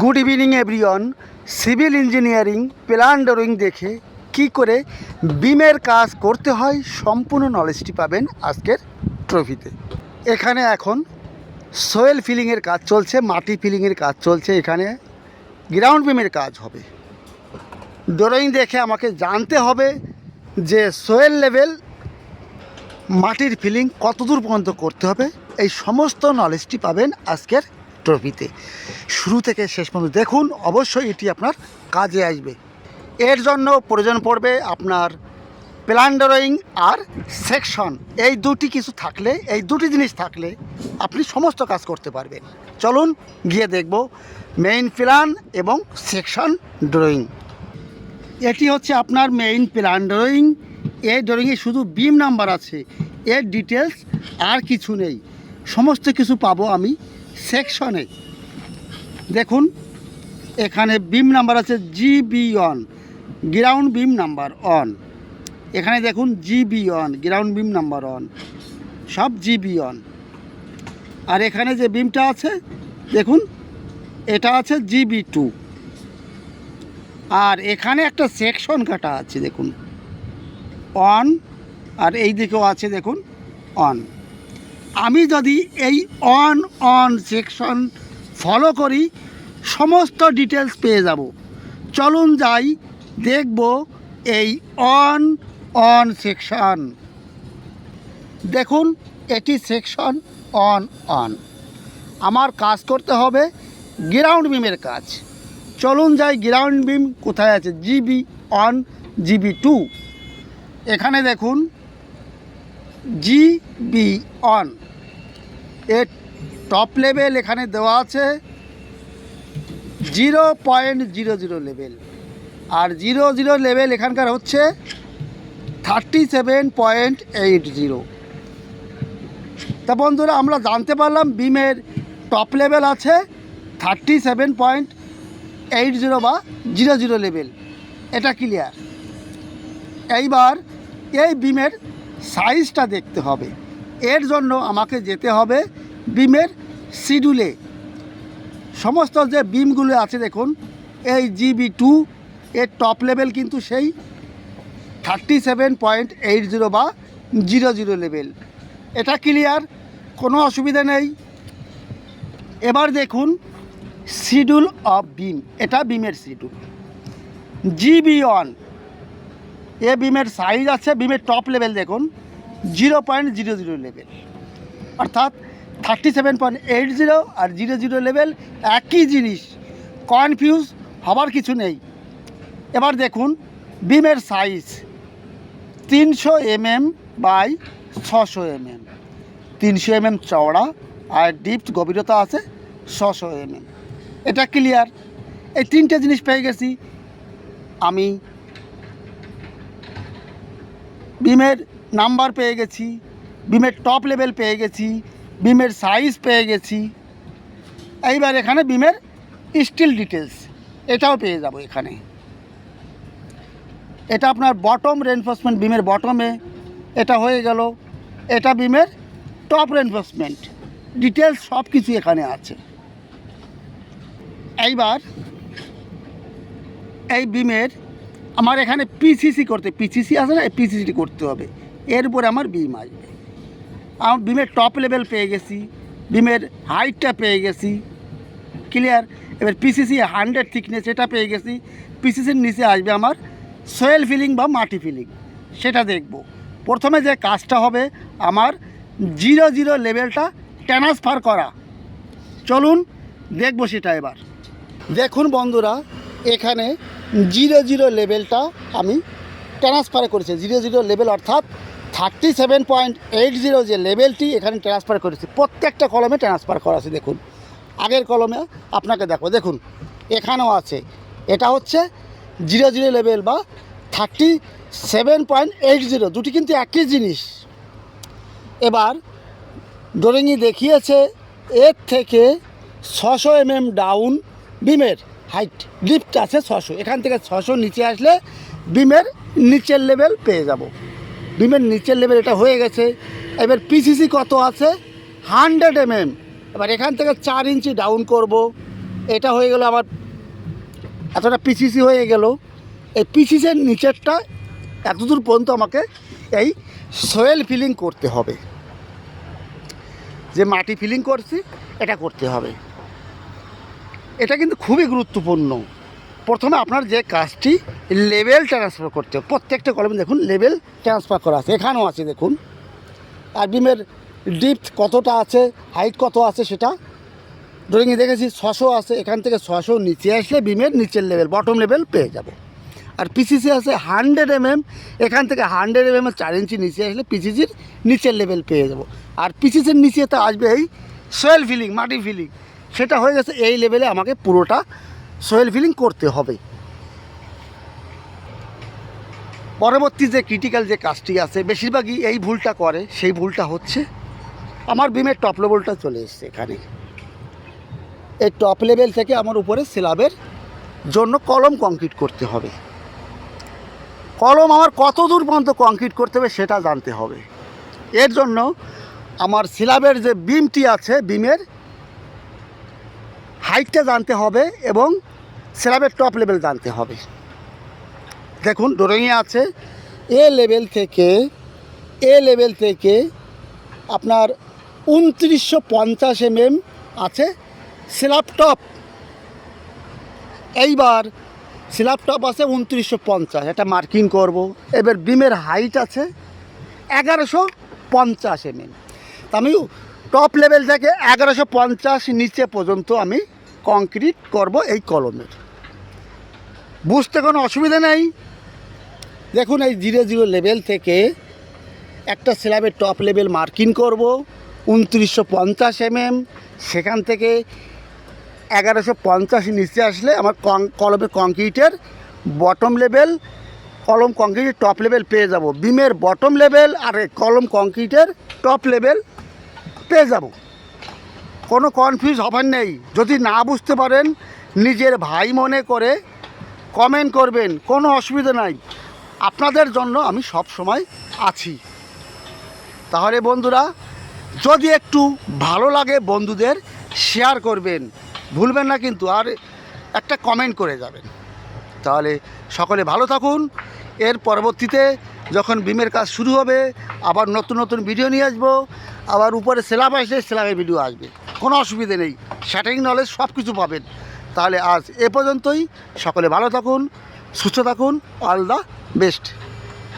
Good evening everyone. Civil engineering plan drawing দেখে কি করে বিমের কাজ করতে হয় সম্পূর্ণ নলেজটি পাবেন আজকের ট্রফিতে। এখানে এখন সোয়েল ফিলিংয়ের কাজ চলছে, মাটি ফিলিংয়ের কাজ চলছে। এখানে গ্রাউন্ড বিমের কাজ হবে। ড্রয়িং দেখে আমাকে জানতে হবে যে সোয়েল লেভেল, মাটির ফিলিং কতদূর পর্যন্ত করতে হবে। এই সমস্ত নলেজটি পাবেন আজকের ট্রফিতে। শুরু থেকে শেষ পর্যন্ত দেখুন, অবশ্যই এটি আপনার কাজে আসবে। এর জন্য প্রয়োজন পড়বে আপনার প্ল্যান ড্রয়িং আর সেকশন। এই দুটি কিছু থাকলে, এই দুটি জিনিস থাকলে আপনি সমস্ত কাজ করতে পারবেন। চলুন গিয়ে দেখব মেইন প্ল্যান এবং সেকশন ড্রয়িং। এটি হচ্ছে আপনার মেইন প্ল্যান ড্রয়িং। এই ড্রয়িংয়ে শুধু বিম নাম্বার আছে, এর ডিটেলস আর কিছু নেই। সমস্ত কিছু পাবো আমি সেকশনে। দেখুন এখানে বিম নাম্বার আছে GB1, গ্রাউন্ড বিম নাম্বার 1। এখানে দেখুন GB1, গ্রাউন্ড বিম নাম্বার 1, সব GB1। আর এখানে যে বিমটা আছে দেখুন, এটা আছে GB2। আর এখানে একটা সেকশন কাটা আছে দেখুন 1, আর এই দিকেও আছে দেখুন 1। আমি যদি এই অন সেকশন ফলো করি সমস্ত ডিটেলস পেয়ে যাব। চলুন যাই, দেখব এই অন সেকশন। দেখুন এটি সেকশন অন। আমার কাজ করতে হবে গ্রাউন্ড বিমের কাজ। চলুন যাই, গ্রাউন্ড বিম কোথায় আছে? GB1, GB2। এখানে দেখুন GB1 এর টপ লেভেল এখানে দেওয়া আছে 0.00 লেভেল, আর 00 লেভেল এখানকার হচ্ছে 37.80। তা বন্ধুরা, আমরা জানতে পারলাম বিমের টপ লেভেল আছে 37.80 বা 00 লেভেল। এটা ক্লিয়ার। এইবার এই বিমের সাইজটা দেখতে হবে। এর জন্য আমাকে যেতে হবে বিমের শিডিউলে। সমস্ত যে বিমগুলো আছে দেখুন, এই GB2 এর টপ লেভেল কিন্তু সেই 37.80 বা 00 লেভেল। এটা ক্লিয়ার, কোনো অসুবিধা নেই। এবার দেখুন শিডিউল অফ বিম, এটা বিমের শিডিউল। GB1 এ বিমের সাইজ আছে, বিমের টপ লেভেল দেখুন 0.00 লেভেল, অর্থাৎ 37.80 আর 00 লেভেল একই জিনিস, কনফিউজ হবার কিছু নেই। এবার দেখুন বিমের size 300 mm by 600 mm, 300 mm চওড়া আর ডিপথ গভীরতা আছে 600 mm। এটা ক্লিয়ার। এই তিনটে জিনিস পেয়ে গেছি আমি। বিমের নাম্বার পেয়ে গেছি, বিমের টপ লেভেল পেয়ে গেছি, বিমের সাইজ পেয়ে গেছি। এইবার এখানে বিমের স্টিল ডিটেলস এটাও পেয়ে যাব এখানে। এটা আপনার বটম রেনফোর্সমেন্ট, বিমের বটমে এটা হয়ে গেল। এটা বিমের টপ রেনফোর্সমেন্ট ডিটেলস, সব কিছু এখানে আছে। এইবার এই বিমের আমার এখানে পিসিসি করতে, পিসিসি আছে না, পিসিসিটি করতে হবে। এর উপরে আমার বিম আসবে। আমার বিমের টপ লেভেল পেয়ে গেছি, বিমের হাইটটা পেয়ে গেছি, ক্লিয়ার। এবার পিসিসি 100 থিকনেস এটা পেয়ে গেছি। পিসিসির নিচে আসবে আমার সোয়েল ফিলিং বা মাটি ফিলিং, সেটা দেখব। প্রথমে যে কাজটা হবে আমার 00 লেভেলটা ট্রান্সফার করা। চলুন দেখব সেটা। এবার দেখুন বন্ধুরা, এখানে 00 লেভেলটা আমি ট্রান্সফার করেছি। 00 লেভেল অর্থাৎ 37.80 যে লেভেলটি এখানে ট্রান্সফার করেছি। প্রত্যেকটা কলমে ট্রান্সফার করা আছে। দেখুন আগের কলমে আপনাকে দেখুন এখানেও আছে। এটা হচ্ছে 00 লেভেল বা 37.80, দুটি কিন্তু একই জিনিস। এবার ড্রয়িংয়ে দেখিয়েছে এর থেকে 600 mm ডাউন বিমের হাইট, লিফট আছে 600। এখান থেকে 600 নিচে আসলে বিমের নিচের লেভেল পেয়ে যাব। বিমের নিচের লেভেল এটা হয়ে গেছে। এবার পিসিসি কত আছে? 100 mm। এবার এখান থেকে 4 ইঞ্চি ডাউন করব, এটা হয়ে গেল আমার এতটা পিসিসি হয়ে গেল। এই পিসিসের নিচেরটা এতদূর পর্যন্ত আমাকে এই সয়েল ফিলিং করতে হবে, যে মাটি ফিলিং করছি এটা করতে হবে। এটা কিন্তু খুবই গুরুত্বপূর্ণ। প্রথমে আপনার যে কাজটি লেভেল ট্রান্সফার করতে হবে। প্রত্যেকটা কলমে দেখুন লেভেল ট্রান্সফার করা আছে, এখানেও আছে দেখুন। আর বিমের ডিপথ কতটা আছে, হাইট কত আছে সেটা ড্রয়িংয়ে দেখেছি 600 আছে। এখান থেকে 600 নিচে আসলে বিমের নিচের লেভেল বটম লেভেল পেয়ে যাব। আর পিসিসি আছে 100 mm, এখান থেকে 100 mm 4 ইঞ্চি নিচে আসলে পিসিসির নিচের লেভেল পেয়ে যাব। আর পিসিসির নিচে তো আসবে এই সয়েল ফিলিং, মাটি ফিলিং, সেটা হয়ে গেছে। এই লেভেলে আমাকে পুরোটা সয়েল ফিলিং করতে হবে। পরবর্তী যে ক্রিটিক্যাল যে কাজটি আছে, বেশিরভাগই এই ভুলটা করে। সেই ভুলটা হচ্ছে আমার বিমের টপ লেভেলটা চলে এসছে এখানে। এই টপ লেভেল থেকে আমার উপরে স্ল্যাবের জন্য কলম কংক্রিট করতে হবে। কলম আমার কত দূর পর্যন্ত কংক্রিট করতে হবে সেটা জানতে হবে। এর জন্য আমার স্ল্যাবের যে বিমটি আছে, বিমের হাইটটা জানতে হবে এবং স্ল্যাবের টপ লেভেল জানতে হবে। দেখুন ড্রয়িংয়ে আছে এ লেভেল থেকে আপনার 2950 mm আছে স্ল্যাব টপ। এইবার স্ল্যাব টপ আছে 2950, এটা মার্কিং করব। এবার বিমের হাইট আছে 1150 mm। তা আমি টপ লেভেল থেকে 1150 নিচে পর্যন্ত আমি কংক্রিট করব এই কলমের। বুঝতে কোনো অসুবিধা নেই। দেখুন এই 00 লেভেল থেকে একটা স্ল্যাবের টপ লেভেল মার্কিং করব 2950 mm। সেখান থেকে 1150 নিচে আসলে আমার কলমের কংক্রিটের বটম লেভেল, কলম কংক্রিটের টপ লেভেল পেয়ে যাব। বিমের বটম লেভেল আর কলম কংক্রিটের টপ লেভেল পেয়ে যাব। কোনো কনফিউজ হবার নেই। যদি না বুঝতে পারেন নিজের ভাই মনে করে কমেন্ট করবেন, কোনো অসুবিধা নাই। আপনাদের জন্য আমি সব সময় আছি। তাহলে বন্ধুরা, যদি একটু ভালো লাগে বন্ধুদের শেয়ার করবেন, ভুলবেন না কিন্তু, আর একটা কমেন্ট করে যাবেন। তাহলে সকলে ভালো থাকুন। এর পরবর্তীতে যখন বিমের কাজ শুরু হবে আবার নতুন নতুন ভিডিও নিয়ে আসবো। আবার উপরে স্ল্যাব আসলে স্ল্যাবের ভিডিও আসবে, কোনো অসুবিধে নেই। স্যাটারিং নলেজ সব কিছু পাবেন। তাহলে আজ এ পর্যন্তই। সকলে ভালো থাকুন, সুস্থ থাকুন। All the best.